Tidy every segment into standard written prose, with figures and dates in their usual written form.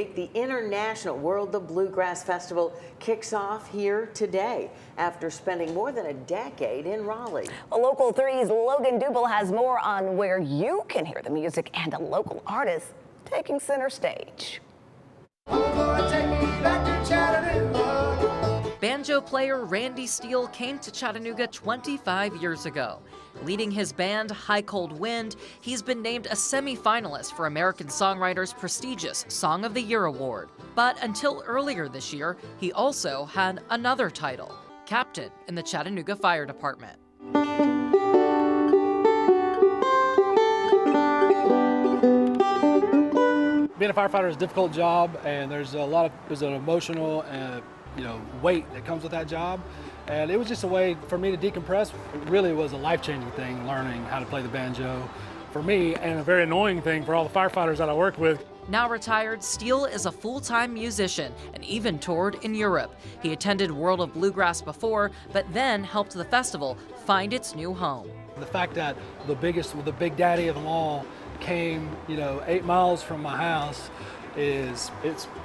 The International World of Bluegrass Festival kicks off here today after spending more than a decade in Raleigh. Well, Local 3's Logan Duble has more on where you can hear the music and a local artist taking center stage. Banjo player Randy Steele came to Chattanooga 25 years ago. Leading his band, High Cold Wind, he's been named a semi-finalist for American Songwriter's prestigious Song of the Year award. But until earlier this year, he also had another title, Captain in the Chattanooga Fire Department. Being a firefighter is a difficult job, and there's an emotional weight that comes with that job. And it was just a way for me to decompress. It really was a life-changing thing, learning how to play the banjo for me, and a very annoying thing for all the firefighters that I worked with. Now retired, Steele is a full-time musician and even toured in Europe. He attended World of Bluegrass before, but then helped the festival find its new home. The fact that the big daddy of them all came, 8 miles from my house it's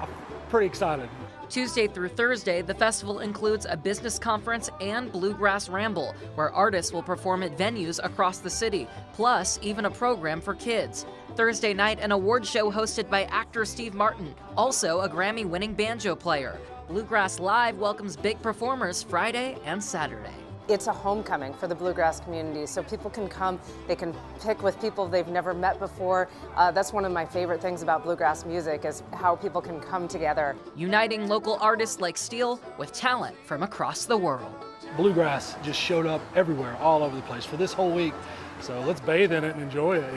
I'm pretty excited. Tuesday through Thursday, the festival includes a business conference and Bluegrass Ramble, where artists will perform at venues across the city, plus even a program for kids. Thursday night, an award show hosted by actor Steve Martin, also a Grammy-winning banjo player. Bluegrass Live welcomes big performers Friday and Saturday. It's a homecoming for the bluegrass community, so people can come, they can pick with people they've never met before. That's one of my favorite things about bluegrass music, is how people can come together. Uniting local artists like Steele with talent from across the world. Bluegrass just showed up everywhere, all over the place for this whole week. So let's bathe in it and enjoy it,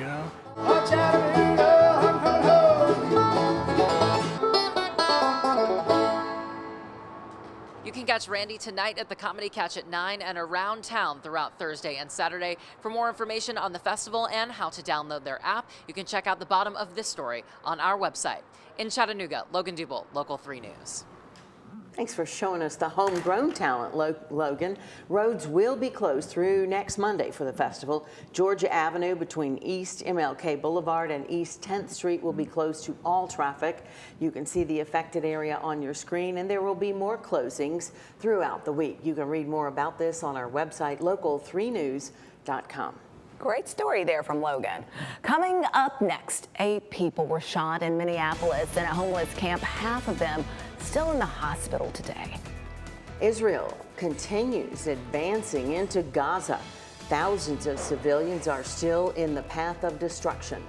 You can catch Randy tonight at the Comedy Catch at 9 and around town throughout Thursday and Saturday. For more information on the festival and how to download their app, you can check out the bottom of this story on our website. In Chattanooga, Logan Duble, Local 3 News. Thanks for showing us the homegrown talent, Logan. Roads will be closed through next Monday for the festival. Georgia Avenue between East MLK Boulevard and East 10th Street will be closed to all traffic. You can see the affected area on your screen, and there will be more closings throughout the week. You can read more about this on our website, local3news.com. Great story there from Logan. Coming up next, 8 people were shot in Minneapolis in a homeless camp, half of them still in the hospital today. Israel continues advancing into Gaza. Thousands of civilians are still in the path of destruction.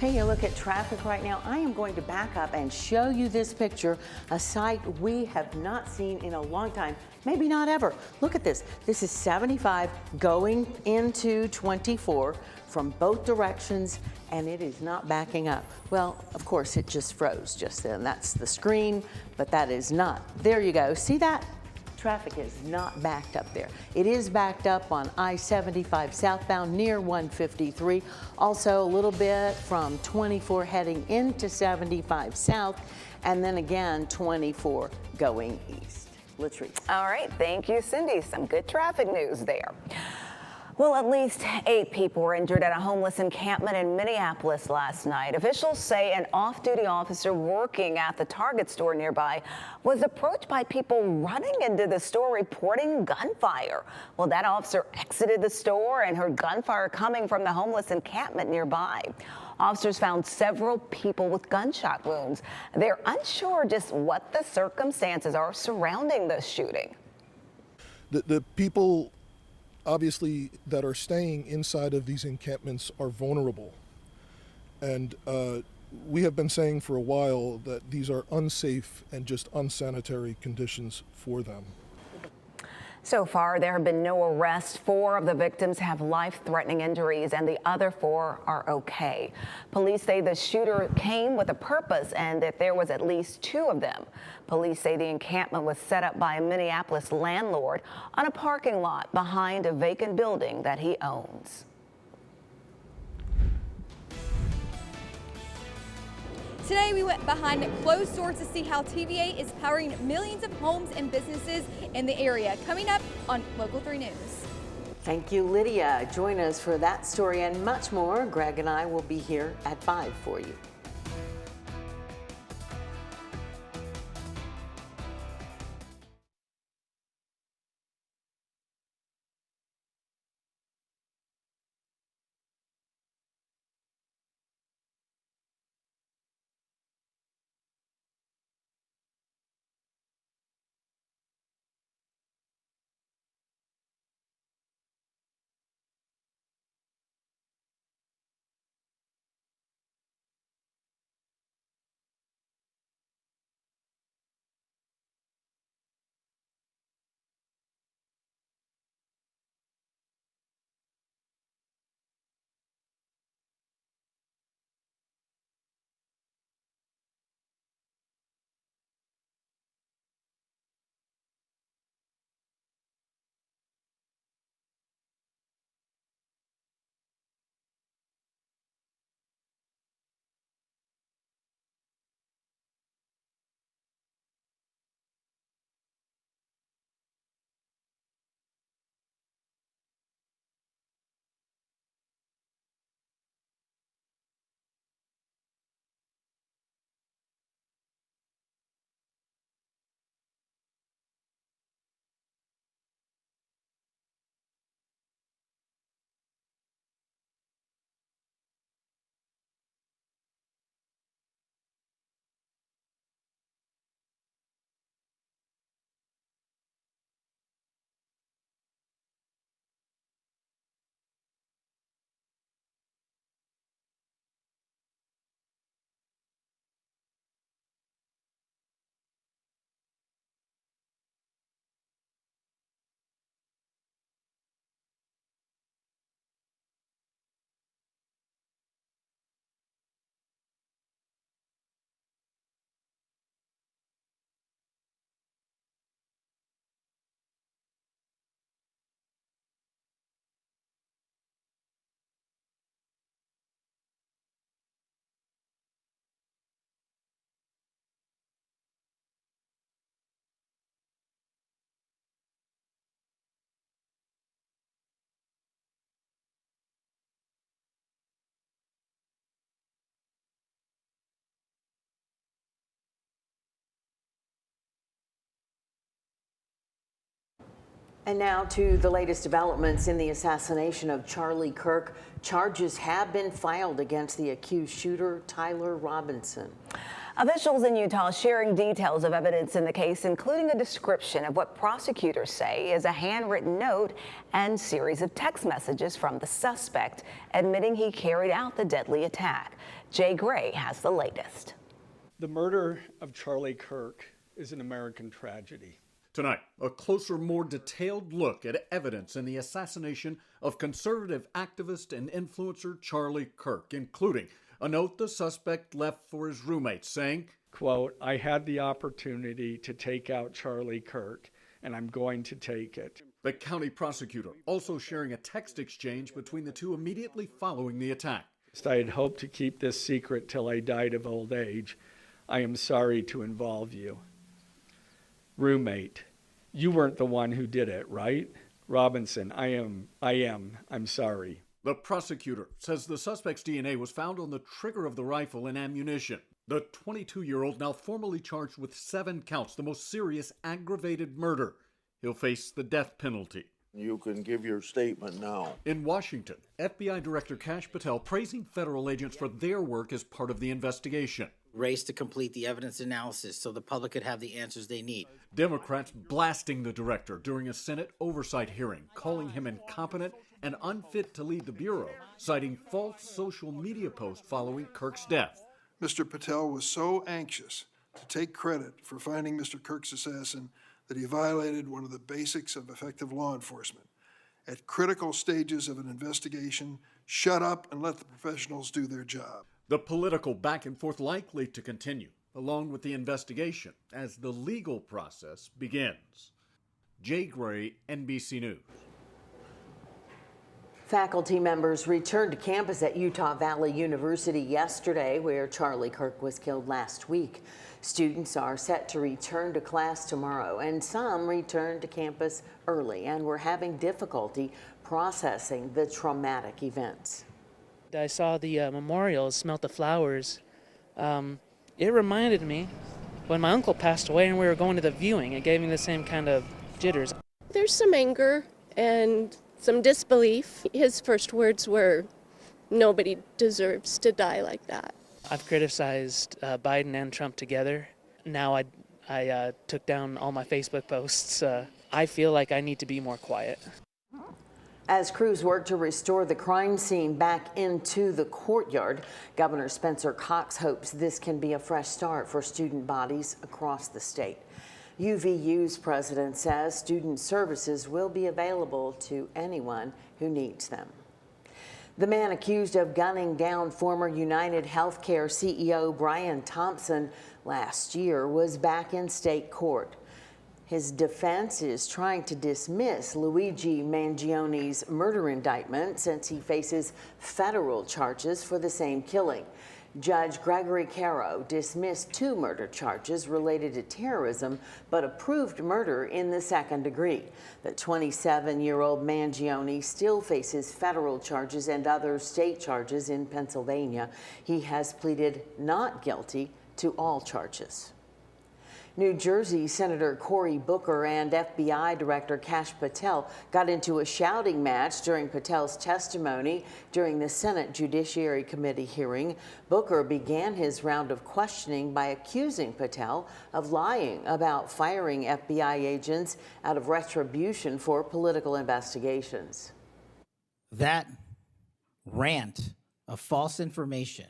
Taking a look at traffic right now, I am going to back up and show you this picture, a sight we have not seen in a long time, maybe not ever. Look at this. This is 75 going into 24 from both directions, and it is not backing up. Well, of course, it just froze just then. That's the screen, but that is not. There you go. See that? Traffic is not backed up there. It is backed up on I-75 southbound near 153. Also a little bit from 24 heading into 75 south, and then again 24 going east. Latrice. All right, thank you, Cindy. Some good traffic news there. Well, at least 8 people were injured at a homeless encampment in Minneapolis last night. Officials say an off-duty officer working at the Target store nearby was approached by people running into the store reporting gunfire. Well, that officer exited the store and heard gunfire coming from the homeless encampment nearby. Officers found several people with gunshot wounds. They're unsure just what the circumstances are surrounding the shooting. The people obviously that are staying inside of these encampments are vulnerable, and we have been saying for a while that these are unsafe and just unsanitary conditions for them. So far, there have been no arrests. 4 of the victims have life-threatening injuries, and the other 4 are okay. Police say the shooter came with a purpose and that there was at least 2 of them. Police say the encampment was set up by a Minneapolis landlord on a parking lot behind a vacant building that he owns. Today we went behind closed doors to see how TVA is powering millions of homes and businesses in the area. Coming up on Local 3 News. Thank you, Lydia. Join us for that story and much more. Greg and I will be here at 5 for you. And now to the latest developments in the assassination of Charlie Kirk. Charges have been filed against the accused shooter, Tyler Robinson. Officials in Utah sharing details of evidence in the case, including a description of what prosecutors say is a handwritten note and series of text messages from the suspect admitting he carried out the deadly attack. Jay Gray has the latest. The murder of Charlie Kirk is an American tragedy. Tonight, a closer, more detailed look at evidence in the assassination of conservative activist and influencer Charlie Kirk, including a note the suspect left for his roommate saying, Quote, I had the opportunity to take out Charlie Kirk, and I'm going to take it. The county prosecutor also sharing a text exchange between the two immediately following the attack. I had hoped to keep this secret till I died of old age. I am sorry to involve you. Roommate, you weren't the one who did it, right? Robinson, I am. I'm sorry. The prosecutor says the suspect's DNA was found on the trigger of the rifle and ammunition. The 22-year-old now formally charged with 7 counts, the most serious aggravated murder. He'll face the death penalty. You can give your statement now. In Washington, FBI Director Kash Patel praising federal agents for their work as part of the investigation. Race to complete the evidence analysis so the public could have the answers they need. Democrats blasting the director during a Senate oversight hearing, calling him incompetent and unfit to lead the Bureau, citing false social media posts following Kirk's death. Mr. Patel was so anxious to take credit for finding Mr. Kirk's assassin that he violated one of the basics of effective law enforcement. At critical stages of an investigation, shut up and let the professionals do their job. The political back and forth likely to continue, along with the investigation, as the legal process begins. Jay Gray, NBC News. Faculty members returned to campus at Utah Valley University yesterday, where Charlie Kirk was killed last week. Students are set to return to class tomorrow, and some returned to campus early and were having difficulty processing the traumatic events. I saw the memorial, smelt the flowers. It reminded me when my uncle passed away and we were going to the viewing. It gave me the same kind of jitters. There's some anger and some disbelief. His first words were, nobody deserves to die like that. I've criticized Biden and Trump together. Now I took down all my Facebook posts. I feel like I need to be more quiet. As crews work to restore the crime scene back into the courtyard, Governor Spencer Cox hopes this can be a fresh start for student bodies across the state. UVU's president says student services will be available to anyone who needs them. The man accused of gunning down former United Healthcare CEO Brian Thompson last year was back in state court. His defense is trying to dismiss Luigi Mangione's murder indictment since he faces federal charges for the same killing. Judge Gregory Caro dismissed 2 murder charges related to terrorism, but approved murder in the second degree. The 27-year-old Mangione still faces federal charges and other state charges in Pennsylvania. He has pleaded not guilty to all charges. New Jersey Senator Cory Booker and FBI Director Kash Patel got into a shouting match during Patel's testimony during the Senate Judiciary Committee hearing. Booker began his round of questioning by accusing Patel of lying about firing FBI agents out of retribution for political investigations. That rant of false information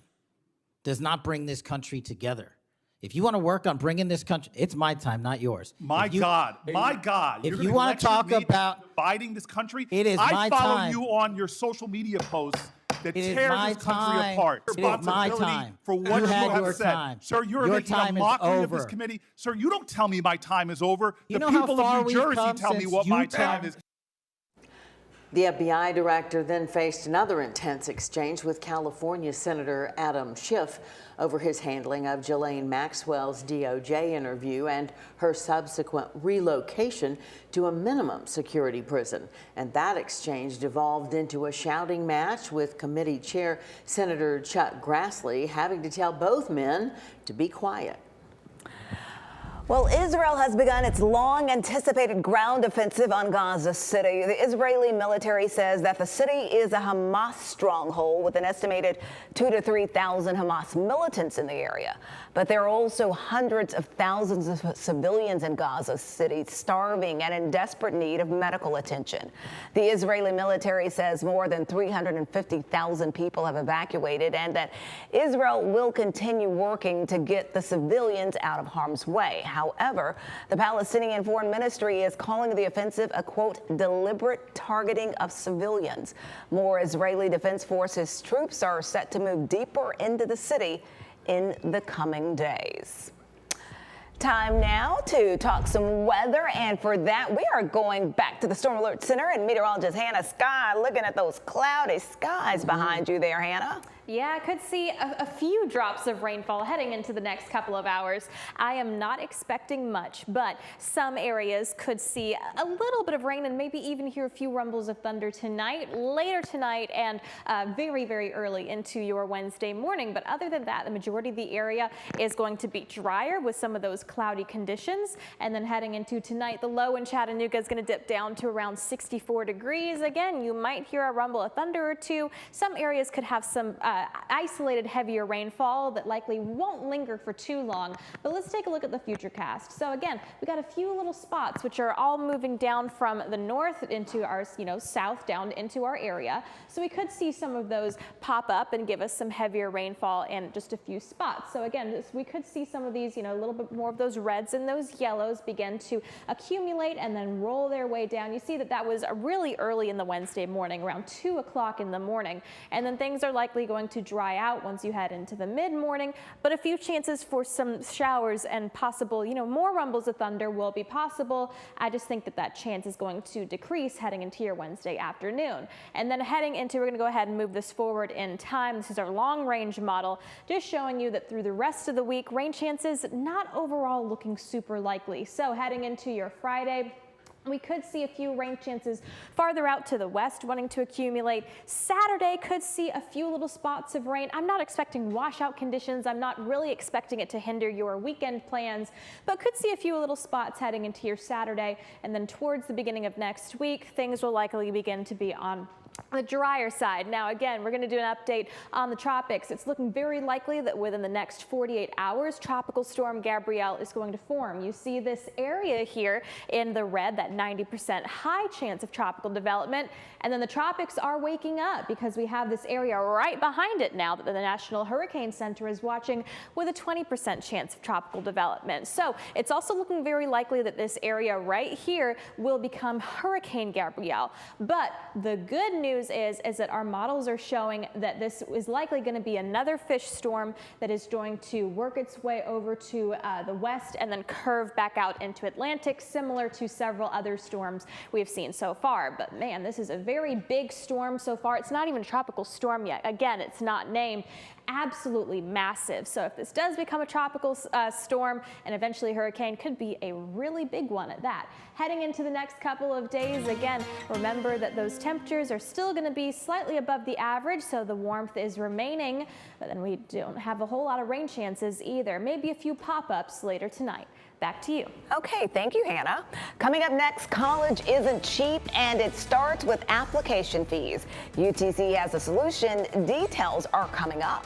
does not bring this country together. If you want to work on bringing this country, it's my time, not yours. My God. If you want to talk about dividing this country, it is my time. I follow you on your social media posts that tear this country apart. It is my time. For what you have said. Time. Sir, you're making a mockery of this committee. Sir, you don't tell me my time is over. You the know people how far of New Jersey tell me what my time is. The FBI director then faced another intense exchange with California Senator Adam Schiff over his handling of Ghislaine Maxwell's DOJ interview and her subsequent relocation to a minimum security prison. And that exchange devolved into a shouting match with committee chair Senator Chuck Grassley having to tell both men to be quiet. Well, Israel has begun its long-anticipated ground offensive on Gaza City. The Israeli military says that the city is a Hamas stronghold with an estimated 2,000 to 3,000 Hamas militants in the area. But there are also hundreds of thousands of civilians in Gaza City starving and in desperate need of medical attention. The Israeli military says more than 350,000 people have evacuated and that Israel will continue working to get the civilians out of harm's way. However, the Palestinian Foreign Ministry is calling the offensive a, quote, deliberate targeting of civilians. More Israeli Defense Forces troops are set to move deeper into the city in the coming days. Time now to talk some weather, and for that we are going back to the Storm Alert Center and meteorologist Hannah Sky looking at those cloudy skies behind you there, Hannah. Yeah, I could see a few drops of rainfall heading into the next couple of hours. I am not expecting much, but some areas could see a little bit of rain and maybe even hear a few rumbles of thunder tonight, later tonight, and very, very early into your Wednesday morning. But other than that, the majority of the area is going to be drier with some of those cloudy conditions. And then heading into tonight, the low in Chattanooga is going to dip down to around 64 degrees. Again, you might hear a rumble of thunder or two. Some areas could have some isolated heavier rainfall that likely won't linger for too long. But let's take a look at the futurecast. So again, we got a few little spots which are all moving down from the north into our, south down into our area. So we could see some of those pop up and give us some heavier rainfall in just a few spots. So again, we could see some of these, a little bit more of those reds and those yellows begin to accumulate and then roll their way down. You see that was really early in the Wednesday morning, around 2 o'clock in the morning. And then things are likely going to dry out once you head into the mid-morning, but a few chances for some showers and possible, more rumbles of thunder will be possible. I just think that chance is going to decrease heading into your Wednesday afternoon. And then heading into, we're going to go ahead and move this forward in time. This is our long range model, just showing you that through the rest of the week, rain chances not overall looking super likely. So heading into your Friday, we could see a few rain chances farther out to the west wanting to accumulate. Saturday could see a few little spots of rain. I'm not expecting washout conditions. I'm not really expecting it to hinder your weekend plans, but could see a few little spots heading into your Saturday. And then towards the beginning of next week, things will likely begin to be on the drier side. Now again, we're going to do an update on the tropics. It's looking very likely that within the next 48 hours, Tropical Storm Gabrielle is going to form. You see this area here in the red, that 90% high chance of tropical development. And then the tropics are waking up because we have this area right behind it now that the National Hurricane Center is watching with a 20% chance of tropical development. So it's also looking very likely that this area right here will become Hurricane Gabrielle. But the good news is that our models are showing that this is likely going to be another fish storm that is going to work its way over to the west and then curve back out into Atlantic, similar to several other storms we've seen so far. But man, this is a very big storm so far. It's not even a tropical storm yet. Again, it's not named. Absolutely massive. So if this does become a tropical storm and eventually a hurricane, could be a really big one at that. Heading into the next couple of days, again, remember that those temperatures are still going to be slightly above the average, so the warmth is remaining, but then we don't have a whole lot of rain chances either. Maybe a few pop-ups later tonight. Back to you. Okay, thank you, Hannah. Coming up next, college isn't cheap and it starts with application fees. UTC has a solution. Details are coming up.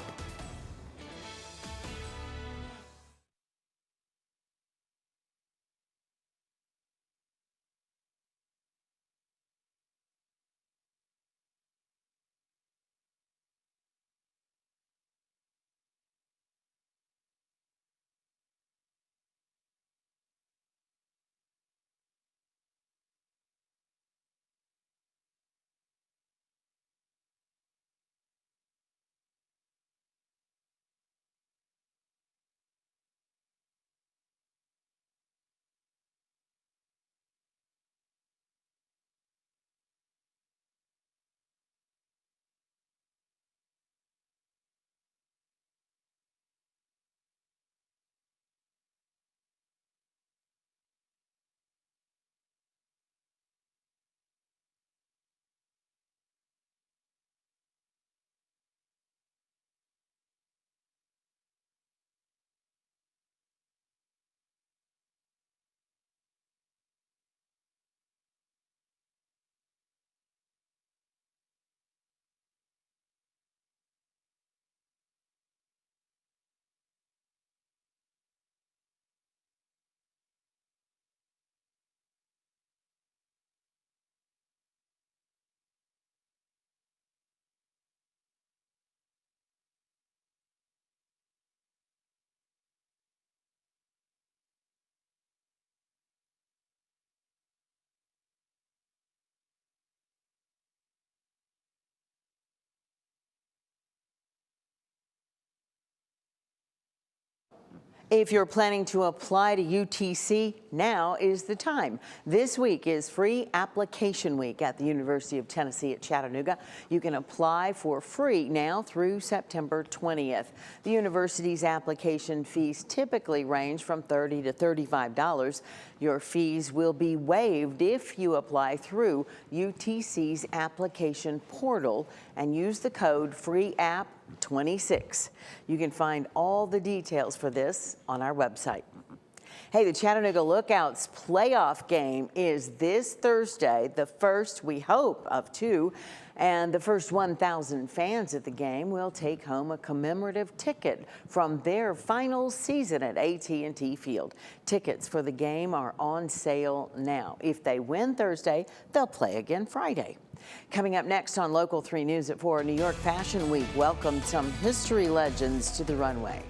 If you're planning to apply to UTC, now is the time. This week is free application week at the University of Tennessee at Chattanooga. You can apply for free now through September 20th. The university's application fees typically range from $30 to $35. Your fees will be waived if you apply through UTC's application portal and use the code FREEAPP26. You can find all the details for this on our website. Hey, the Chattanooga Lookouts playoff game is this Thursday, the first, we hope, of two. And the first 1,000 fans at the game will take home a commemorative ticket from their final season at AT&T Field. Tickets for the game are on sale now. If they win Thursday, they'll play again Friday. Coming up next on Local 3 News at 4, New York Fashion Week welcomed some history legends to the runway.